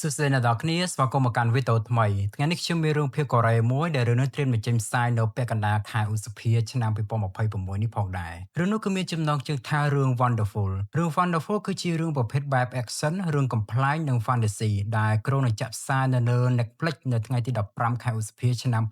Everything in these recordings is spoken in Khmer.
សួស្តីអ្នកនរគ្នាស្វាគមន៍មកកាន់វីដេអូថ្មីថ្ងៃនេះខ្ញុំមានរឿងភាគកូរ៉េមួយដែលរឿងនោះត្រៀមបញ្ចេញផ្សាយនៅពាក់កណ្ដាលខែឧសភាឆ្នាំ2026នេះផងដែររឿងនោះគឺមានចំណងជើងថារឿង Wonderful រឿង Wonderful គឺជារឿងប្រភេទបែប Action រឿង Complaint និង Fantasy ដែលគ្រោងនឹងចាក់ផ្សាយនៅលើ Netflix នៅថ្ងៃទី15ខែឧសភាឆ្នាំ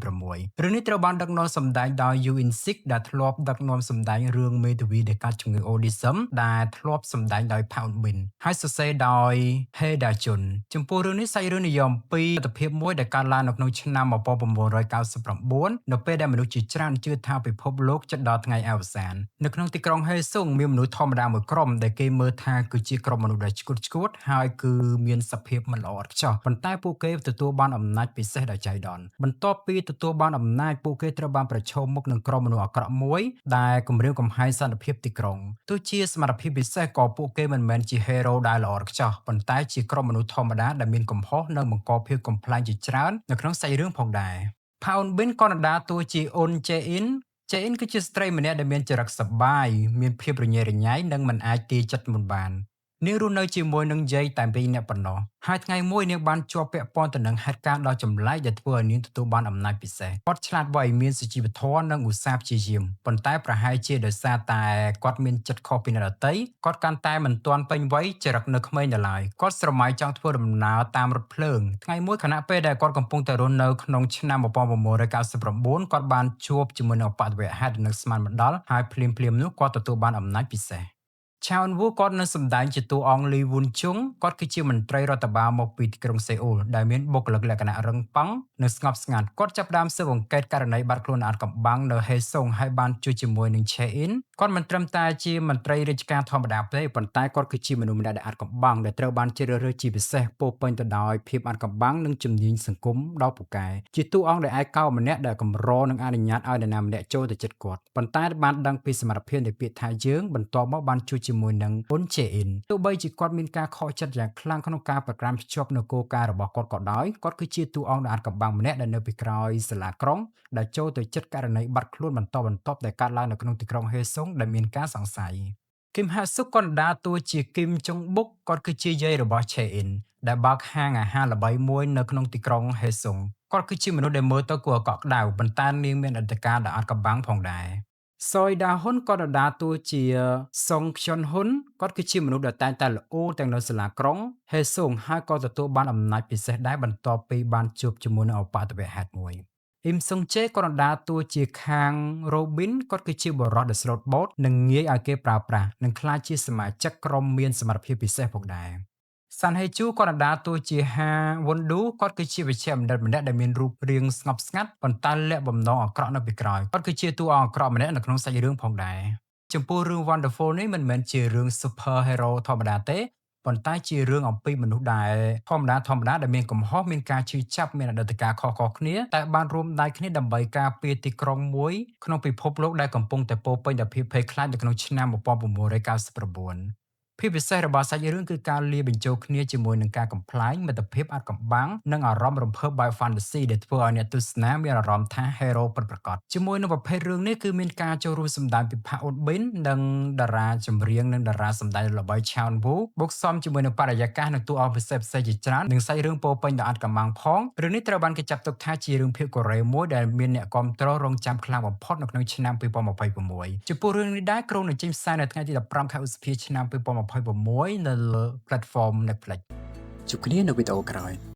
2026រឿងនេះត្រូវបានដឹកនាំសម្ដែងដោយ Yoo In-sik ដែលធ្លាប់ដឹកនាំសម្ដែងរឿងមេធាវីដែលកាត់ជំងឺ Autism ដែលធ្លាប់សម្ដែងដោយ Park Eun-bin ហើយសរសេរដោយ Hee Da-jun ចំពោះរឿងនេះសាច់រឿងនិយមពីទស្សនវិជ្ជាមួយដែលកើតឡើងនៅក្នុងឆ្នាំ1999នៅពេលដែលមនុស្សជាច្រើនជឿថាពិភពលោកជិតដល់ថ្ងៃអវសាននៅក្នុងទីក្រុងហេស៊ុងមានមនុស្សធម្មតាមួយក្រុមដែលគេមើលថាគឺជាក្រុមមនុស្សដែលឆ្កួតហើយគឺមានសភាពមិនល្អឥតខ្ចោះប៉ុន្តែពួកគេទទួលបានអំណាចពិសេសដោយចៃដន្យបន្ទាប់ពីទទួលបានអំណាចពួកគេត្រូវបានប្រឈមមុខនឹងក្រុមមនុស្សអាក្រក់មួយដែលគំរាមកំហែងសន្តិភាពទីក្រុងទោះជាសមត្ថភាពពិសេសក៏ពួកគេមិនមែនជាហេរ៉ូដែលល្អឥតខ្ចោះប៉ុន្តែជាក្រុមមនុស្សធម្មតាដែលមានកំហុសនិងបង្កភាពកំប្លែងជាច្រើននៅក្នុងសាច់រឿងផងដែរ Paun Bin ក៏នឹងដើរតួជាអ៊ុនជេអ៊ីនគឺជាស្ត្រីម្នាក់ដែលមានចរិតសប្បាយមានភាពរញ៉េរញ៉ៃនិងមិនអាចទាយចិត្តមុនបាននាងរស់នៅជាមួយនឹងយាយតែពីរនាក់ប៉ុណ្ណោះហើយថ្ងៃមួយនាងបានជាប់ពាក់ព័ន្ធទៅនឹងហេតុការណ៍ដ៏ចម្លែកដែលធ្វើឲ្យនាងទទួលបានអំណាចពិសេសគាត់ឆ្លាតវៃមានសុជីវធម៌និងឧស្សាហ៍ព្យាយាមប៉ុន្តែប្រហែលជាដោយសារតែគាត់មានចិត្តខុសពីអ្នកដទៃគាត់កាន់តែមិនទាន់ពេញវ័យចរិតនៅក្មេងនៅឡើយគាត់ស្រមៃចង់ធ្វើដំណើរតាមរថភ្លើងថ្ងៃមួយខណៈពេលដែលគាត់កំពុងតែរស់នៅក្នុងឆ្នាំ1999គាត់បានជួបជាមួយនឹងឧបទ្ទវហេតុនិងស្មានមិនដល់ហើយភ្លាមៗនោះគាត់ទទួលបានអំណាចពិសេសឆាវវូគាត់នៅសម្ដែងជាតួអង្គលីវុនជុងគាត់គឺជាមន្ត្រីរដ្ឋបាលមកពីទីក្រុងសេអ៊ូលដែលមានបុគ្គលិកលក្ខណៈរឹងប៉ឹងនិងស្ងប់ស្ងាត់គាត់ចាប់ផ្ដើមស៊ើបអង្កេតករណីបាត់ខ្លួនអាតកំបាំងនៅហេស៊ុងហើយបានជួយជាមួយនឹងឆេអ៊ីនគាត់មិនត្រឹមតែជាមន្ត្រីរាជការធម្មតាទេប៉ុន្តែគាត់គឺជាមនុស្សម្នាក់ដែលអាតកំបាំងដែលត្រូវបានជ្រើសរើសជាពិសេសពោពេញទៅដោយភាពអាតកំបាំងនិងជំនាញសង្គមដ៏ពូកែជាតួអង្គដែលឯកោម្នាក់ដែលកម្រនឹងអនុញ្ញាតឲ្យនរណាម្នាក់ចូលទៅជិតគាត់ប៉ុន្តែបានដឹងពីសមត្ថភាពនៃពាក្យថាយើងបន្ទាប់មកបានជួយជាមួយនឹងអ៊ុនជេអ៊ីនទោះបីជាគាត់មានការខកចិត្តយ៉ាងខ្លាំងក្នុងការប្រកាន់ភ្ជាប់នូវគោលការណ៍របស់គាត់ក៏ដោយគាត់គឺជាតួអង្គដ៏អាថ៌កំបាំងម្នាក់ដែលនៅពីក្រោយសាលាក្រុងដែលចូលទៅចិត្តករណីបាត់ខ្លួនបន្តបន្ទាប់ដែលកើតឡើងនៅក្នុងទីក្រុងហេស៊ុងដែលមានការសង្ស័យគឹមហាសុកក៏ដើរតួជាគឹមចុងបុកគាត់គឺជាយាយរបស់ឆេអ៊ីនដែលបើកហាងអាហារល្បីមួយនៅក្នុងទីក្រុងហេស៊ុងគាត់គឺជាមនុស្សដែលមើលទៅគួរឲ្យកក់ក្ដៅប៉ុន្តែនាងមានអត្តការដ៏អាថ៌កំបាំងផងដែរសយដាហ៊ុនក៏ដើរតួជាសុងខ្យុនហ៊ុនគាត់គឺជាមនុស្សដែលតែងតែល្អទាំងនៅសាលាក្រុងហេស៊ុងហើយក៏ទទួលបានអំណាចពិសេសដែរបន្ទាប់ពីបានជួបជាមួយនឹងឧបទ្ទវហេតុមួយអ៊ីមសុងជេក៏ដើរតួជាខាងរ៉ូប៊ីនគាត់គឺជាបុរសដែលស្លូតបូតនិងងាយឲ្យគេប្រើប្រាស់និងក្លាយជាសមាជិកក្រុមមានសមត្ថភាពពិសេសផងដែរសាន់ហេជូក៏ដើរតួជាហាវុនឌូគាត់គឺជាវិជ្ជាបណ្ឌិតម្នាក់ដែលមានរូបរាងស្ងប់ស្ងាត់ប៉ុន្តែលាក់បំណងអាក្រក់នៅពីក្រោយគាត់គឺជាតួអង្គអាក្រក់ម្នាក់នៅក្នុងសាច់រឿងផងដែរចំពោះរឿង Wonderful នេះមិនមែនជារឿង Super Hero ធម្មតាទេប៉ុន្តែជារឿងអំពីមនុស្សដែលធម្មតាដែលមានកំហុសមានការឈឺចាប់មានអតីតកាលខុសៗគ្នាតែបានរួមដៃគ្នាដើម្បីការពារទីក្រុងមួយក្នុងពិភពលោកដែលកំពុងតែពោរពេញដោយភាពភ័យខ្លាចនៅក្នុងឆ្នាំ1999ភាពពិសេសរបស់សាច់រឿងគឺការលាយបញ្ចូលគ្នាជាមួយនឹងការកំប្លែងមិត្តភាពអាថ៌កំបាំងនិងអារម្មណ៍រំភើបបែប Fantasy ដែលធ្វើឲ្យអ្នកទស្សនាមានអារម្មណ៍ថា Hero ពិតប្រាកដជាមួយនឹងប្រភេទរឿងនេះគឺមានការចូលរួមសម្ដែងពីផាអ៊ុនប៊ីននិងតារាចម្រៀងនិងតារាសម្ដែងល្បីឆាវវូបូកសំជាមួយនឹងបរិយាកាសនិងតួអង្គពិសេសៗជាច្រើននិងសាច់រឿងពោរពេញដោយអាថ៌កំបាំងផងរឿងនេះត្រូវបានគេចាត់ទុកថាជារឿងភាគកូរ៉េមួយដែលមានអ្នកគាំទ្ររងចាំខ្លាំងបំផុតនៅក្នុងឆ្នាំ2026ចំពោះរឿងនេះដែរក្រុងនឹងចេញផ្សាយនៅថ្ងៃទី15ខែឧសភាឆ្នាំ2026នៅលើ platform Netflix ជួបគ្នានៅវីដេអូក្រោយ